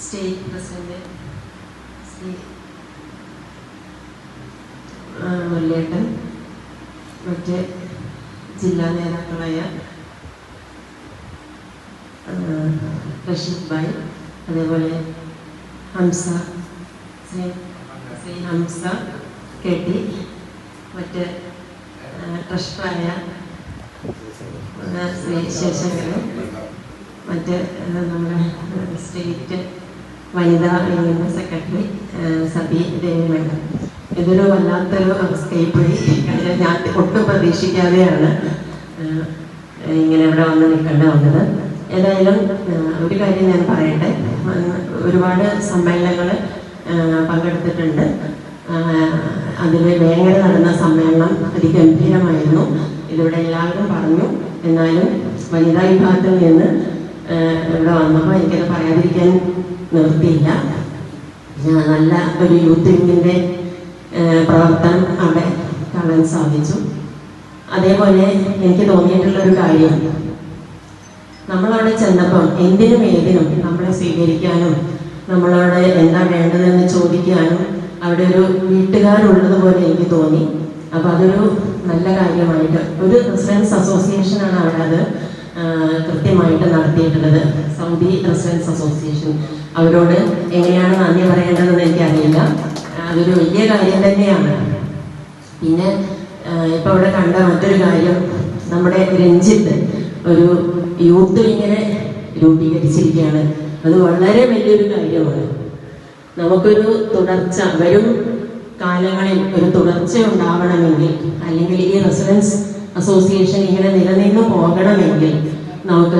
State president Shri മുരളിയേട്ടൻ, മറ്റ് ജില്ലാ നേതാക്കളായ റഷീദ് ഭായ്, അതേപോലെ ഹംസ, ശ്രീ ഹംസ കെ ടി, മറ്റ് ട്രഷററായ ശ്രീ ശേഷകരൻ, മറ്റ് നമ്മുടെ സ്റ്റേറ്റ് വനിതാ വിംഗിൻ്റെ സെക്രട്ടറി സബി ദേവി മേഡം. ഇതൊരു വല്ലാത്തൊരു അവസ്ഥയായിപ്പോയി. ഞാൻ ഒട്ടും പ്രതീക്ഷിക്കാതെയാണ് ഇങ്ങനെ ഇവിടെ വന്ന് നിൽക്കേണ്ടി വന്നത്. ഏതായാലും ഒരു കാര്യം ഞാൻ പറയട്ടെ, ഒരുപാട് സമ്മേളനങ്ങൾ പങ്കെടുത്തിട്ടുണ്ട്. അതിൽ വേങ്ങര നടന്ന സമ്മേളനം അതിഗംഭീരമായിരുന്നു. ഇതിവിടെ എല്ലാവരും പറഞ്ഞു. എന്നാലും വനിതാ വിഭാഗത്തിൽ നിന്ന് ഇവിടെ വന്നപ്പോൾ എനിക്കത് പറയാതിരിക്കാൻ നിവൃത്തിയില്ല. നല്ല ഒരു യൂത്ത് വിങ്ങിൻ്റെ പ്രവർത്തനം അവിടെ കാണാൻ സാധിച്ചു. അതേപോലെ എനിക്ക് തോന്നിയിട്ടുള്ളൊരു കാര്യം, നമ്മളവിടെ ചെന്നപ്പം എന്തിനും ഏതിനും നമ്മളെ സ്വീകരിക്കാനും നമ്മളോട് എന്താ വേണ്ടതെന്ന് ചോദിക്കാനും അവിടെ ഒരു വീട്ടുകാരുള്ളതുപോലെ എനിക്ക് തോന്നി. അപ്പോൾ അതൊരു നല്ല കാര്യമായിട്ട് ഒരു റെസിഡൻസ് അസോസിയേഷനാണ് അവിടെ അത് കൃത്യമായിട്ട് നടത്തിയിട്ടുള്ളത്. Saudi residence association. അവരോട് എങ്ങനെയാണ് നന്ദി പറയേണ്ടതെന്ന് എനിക്കറിയില്ല. അതൊരു വലിയ കാര്യം തന്നെയാണ്. പിന്നെ ഇപ്പോൾ ഇവിടെ കണ്ട മറ്റൊരു കാര്യം, നമ്മുടെ രഞ്ജിത്ത് ഒരു യൂത്ത് ഇങ്ങനെ രൂപീകരിച്ചിരിക്കുകയാണ്. അത് വളരെ വലിയൊരു കാര്യമാണ്. നമുക്കൊരു തുടർച്ച, വരും കാലങ്ങളിൽ ഒരു തുടർച്ച ഉണ്ടാവണമെങ്കിൽ, അല്ലെങ്കിൽ ഈ റെസിഡൻസ് അസോസിയേഷൻ ഇങ്ങനെ നിലനിന്ന് പോകണമെങ്കിൽ നമുക്ക്